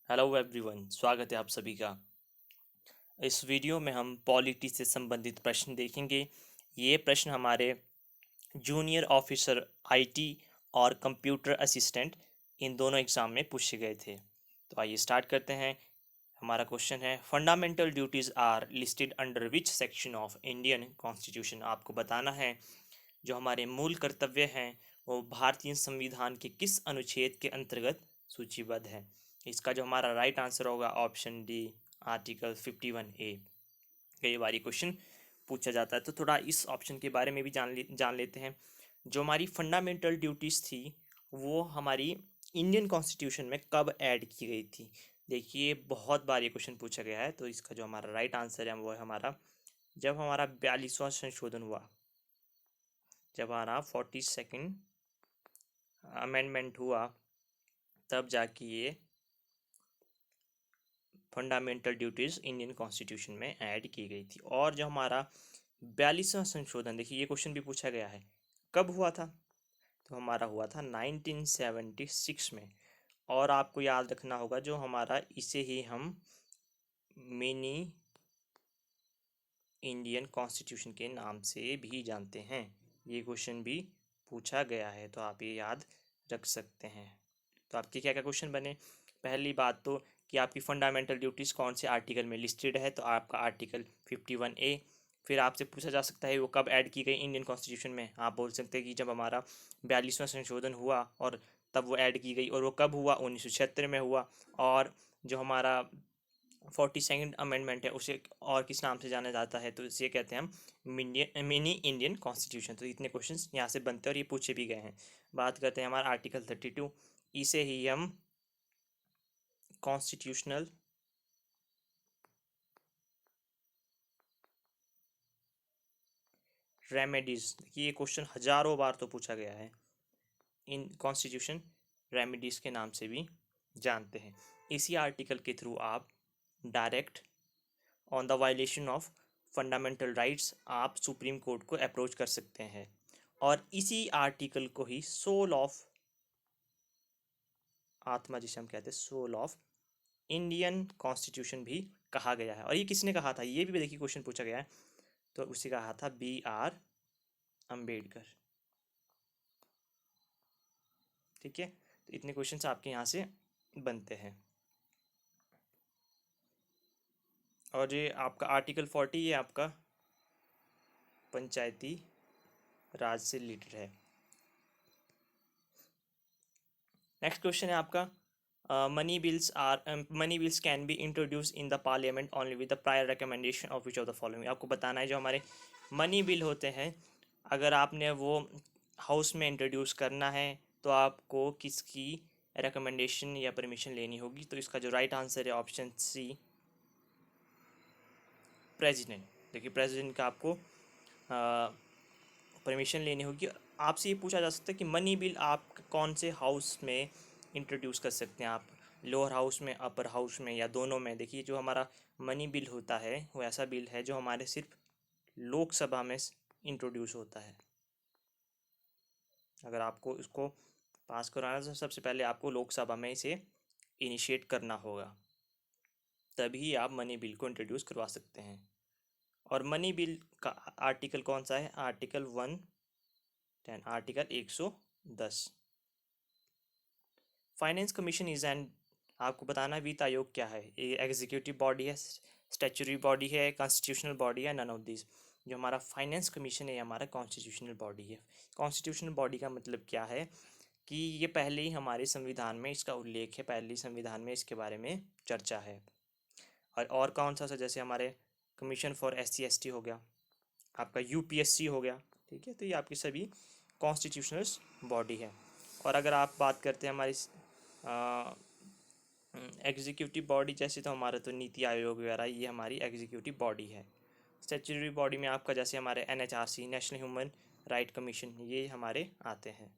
Hello everyone, स्वागत है आप सभी का। इस वीडियो में हम पॉलिटी से संबंधित प्रश्न देखेंगे। ये प्रश्न हमारे जूनियर ऑफिसर आईटी और कंप्यूटर असिस्टेंट इन दोनों एग्ज़ाम में पूछे गए थे। तो आइए स्टार्ट करते हैं। हमारा क्वेश्चन है, fundamental duties are listed under which section of Indian constitution. आपको बताना है जो हमारे मूल कर्तव्य हैं वो भारतीय संविधान के किस अनुच्छेद के अंतर्गत सूचीबद्ध है। इसका जो हमारा राइट आंसर होगा ऑप्शन डी, आर्टिकल 51A। कई बार ये क्वेश्चन पूछा जाता है, तो थोड़ा इस ऑप्शन के बारे में भी जान लेते हैं। जो हमारी फंडामेंटल ड्यूटीज़ थी वो हमारी इंडियन कॉन्स्टिट्यूशन में कब ऐड की गई थी। देखिए, बहुत बार ये क्वेश्चन पूछा गया है, तो इसका जो हमारा राइट आंसर है वो है हमारा, जब हमारा 42वां संशोधन हुआ, जब हमारा 42nd अमेंडमेंट हुआ, तब जाके ये फंडामेंटल ड्यूटीज़ इंडियन कॉन्स्टिट्यूशन में ऐड की गई थी। और जो हमारा 42वां संशोधन, देखिए ये क्वेश्चन भी पूछा गया है, कब हुआ था, तो हमारा हुआ था 1976 में। और आपको याद रखना होगा, जो हमारा इसे ही हम मिनी इंडियन कॉन्स्टिट्यूशन के नाम से भी जानते हैं। ये क्वेश्चन भी पूछा गया है, तो आप ये याद रख सकते हैं। तो आपके क्या क्या क्वेश्चन बने। पहली बात तो कि आपकी फंडामेंटल ड्यूटीज़ कौन से आर्टिकल में लिस्टेड है, तो आपका आर्टिकल 51A। फिर आपसे पूछा जा सकता है वो कब ऐड की गई इंडियन कॉन्स्टिट्यूशन में। आप बोल सकते हैं कि जब हमारा 42वां संशोधन हुआ और तब वो ऐड की गई। और वो कब हुआ, 1976 में हुआ। और जो हमारा 42nd अमेंडमेंट है उसे और किस नाम से जाना जाता है, तो इसे कहते हैं हम मिनी इंडियन कॉन्स्टिट्यूशन। तो इतने क्वेश्चंस यहाँ से बनते हैं और ये पूछे भी गए हैं। बात करते हैं हमारा आर्टिकल 32। इसे ही हम कॉन्स्टिट्यूशनल रेमेडीज, ये क्वेश्चन हजारों बार तो पूछा गया है, इन कॉन्स्टिट्यूशन रेमेडीज के नाम से भी जानते हैं। इसी आर्टिकल के थ्रू आप direct on the violation of fundamental rights आप सुप्रीम कोर्ट को अप्रोच कर सकते हैं। और इसी आर्टिकल को ही सोल ऑफ आत्मा, जिसे हम कहते हैं सोल ऑफ इंडियन कॉन्स्टिट्यूशन भी कहा गया है। और ये किसने कहा था, ये भी देखिए क्वेश्चन पूछा गया है, तो उसे कहा था B.R. अम्बेडकर। ठीक है, तो इतने क्वेश्चन आपके यहाँ से बनते हैं। और ये आपका आर्टिकल 40, ये आपका पंचायती राज से रिलेटेड है। नेक्स्ट क्वेश्चन है आपका, money bills can be introduce in the parliament only with the prior recommendation of which of the following. आपको बताना है जो हमारे मनी बिल होते हैं, अगर आपने वो हाउस में इंट्रोड्यूस करना है तो आपको किसकी रिकमेंडेशन या परमिशन लेनी होगी। तो इसका जो राइट आंसर है ऑप्शन सी, प्रेसिडेंट। देखिए, प्रेसिडेंट का आपको परमिशन लेनी होगी। आपसे ये पूछा जा सकता है कि मनी बिल आप कौन से हाउस में इंट्रोड्यूस कर सकते हैं, आप लोअर हाउस में, अपर हाउस में, या दोनों में। देखिए, जो हमारा मनी बिल होता है वो ऐसा बिल है जो हमारे सिर्फ लोकसभा में इंट्रोड्यूस होता है। अगर आपको इसको पास कराना है तो सबसे पहले आपको लोकसभा में इसे इनिशिएट करना होगा, तभी आप मनी बिल को इंट्रोड्यूस करवा सकते हैं। और मनी बिल का आर्टिकल कौन सा है, article 110, article 110। Finance commission is and, आपको बताना वित्त आयोग क्या है। ये एग्जीक्यूटिव बॉडी है, स्टैच्यूटरी बॉडी है, कॉन्स्टिट्यूशनल बॉडी है, नन ऑफ दिस। जो हमारा फाइनेंस कमीशन है हमारा कॉन्स्टिट्यूशनल बॉडी है। कॉन्स्टिट्यूशनल बॉडी का मतलब क्या है कि ये पहले ही हमारे संविधान में इसका उल्लेख है, पहले ही संविधान में इसके बारे में चर्चा है। और कौन सा, जैसे हमारे कमीशन फॉर SC ST हो गया, आपका UPSC हो गया। ठीक है, तो ये आपकी सभी कॉन्स्टिट्यूशनल बॉडी है। और अगर आप बात करते हैं हमारी एग्जीक्यूटिव बॉडी, जैसे तो हमारा तो नीति आयोग वगैरह, ये हमारी एग्जीक्यूटिव बॉडी है। स्टैट्यूटरी बॉडी में आपका जैसे हमारे NHRC, national human right commission, ये हमारे आते हैं।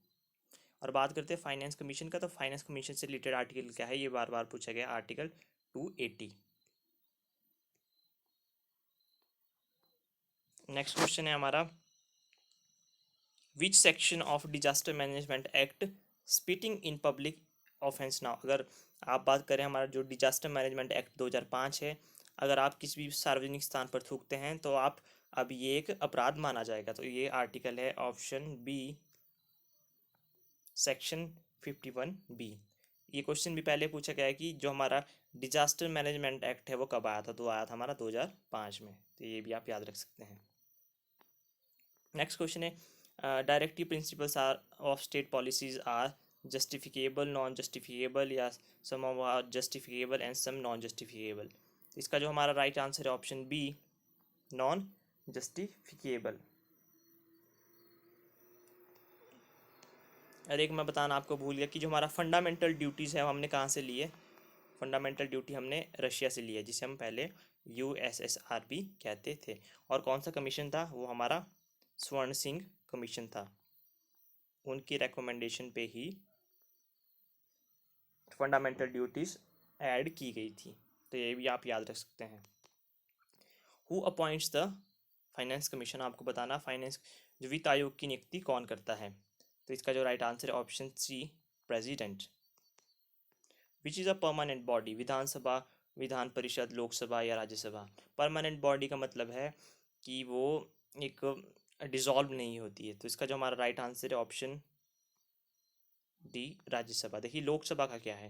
और बात करते हैं फाइनेंस कमीशन का, तो फाइनेंस कमीशन से रिलेटेड आर्टिकल क्या है, ये बार बार पूछा गया, आर्टिकल 280। नेक्स्ट क्वेश्चन है हमारा, विच section of disaster management act spitting in public offence now. अगर आप बात करें हमारा जो डिजास्टर मैनेजमेंट एक्ट 2005 है, अगर आप किसी भी सार्वजनिक स्थान पर थूकते हैं तो आप अब ये एक अपराध माना जाएगा। तो ये आर्टिकल है ऑप्शन बी, सेक्शन 51B। ये क्वेश्चन भी पहले पूछा गया है कि जो हमारा डिजास्टर मैनेजमेंट एक्ट है वो कब आया था, तो आया था हमारा 2005 में। तो ये भी आप याद रख सकते हैं। नेक्स्ट क्वेश्चन है directive principles are of state policies are justiciable, non justiciable, या some are justiciable and some non justiciable. इसका जो हमारा राइट आंसर है ऑप्शन बी, नॉन जस्टिफिकेबल। और एक मैं बताना आपको भूल गया कि जो हमारा फंडामेंटल ड्यूटीज़ है वो हमने कहाँ से लिए। फंडामेंटल ड्यूटी हमने रशिया से लिया, जिसे हम पहले USSR भी कहते थे। और कौन सा कमीशन था, वो हमारा स्वर्ण सिंह कमीशन था। उनकी रिकमेंडेशन पे ही फंडामेंटल ड्यूटीज़ ऐड की गई थी। तो ये भी आप याद रख सकते हैं। Who appoints the finance commission, आपको बताना फाइनेंस जो वित्त आयोग की नियुक्ति कौन करता है। तो इसका जो राइट आंसर है option C, president. Which is a permanent body, Vidhan Sabha, Vidhan Parishad, Lok Sabha या राज्यसभा। परमानेंट बॉडी का मतलब है कि वो एक डिसॉल्व नहीं होती है। तो इसका जो हमारा राइट आंसर है ऑप्शन डी, राज्यसभा। देखिए लोकसभा का क्या है,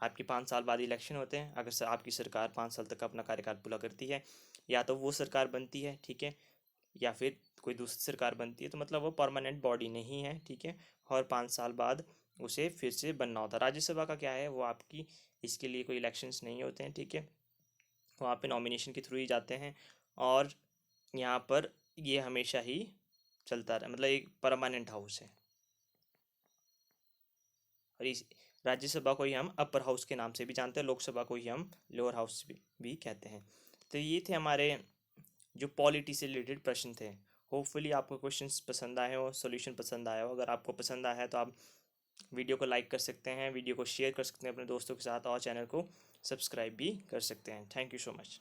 आपके 5 साल बाद इलेक्शन होते हैं। अगर आपकी सरकार 5 साल तक अपना कार्यकाल पूरा करती है, या तो वो सरकार बनती है, ठीक है, या फिर कोई दूसरी सरकार बनती है, तो मतलब वो परमानेंट बॉडी नहीं है, ठीक है। और 5 साल बाद उसे फिर से बनना होता है। राज्यसभा का क्या है, वो आपकी इसके लिए कोई इलेक्शंस नहीं होते हैं, ठीक है, वहाँ पे नॉमिनेशन के थ्रू ही जाते हैं। और यहाँ पर ये हमेशा ही चलता रहा, मतलब एक परमानेंट हाउस है। और इस राज्यसभा को ही हम अपर हाउस के नाम से भी जानते हैं, लोकसभा को ही हम लोअर हाउस भी कहते हैं। तो ये थे हमारे जो पॉलिटी से रिलेटेड प्रश्न थे। होपफुली आपको क्वेश्चंस पसंद आए हो, सॉल्यूशन पसंद आया हो। अगर आपको पसंद आया है तो आप वीडियो को लाइक कर सकते हैं, वीडियो को शेयर कर सकते हैं अपने दोस्तों के साथ, और चैनल को सब्सक्राइब भी कर सकते हैं। Thank you so much.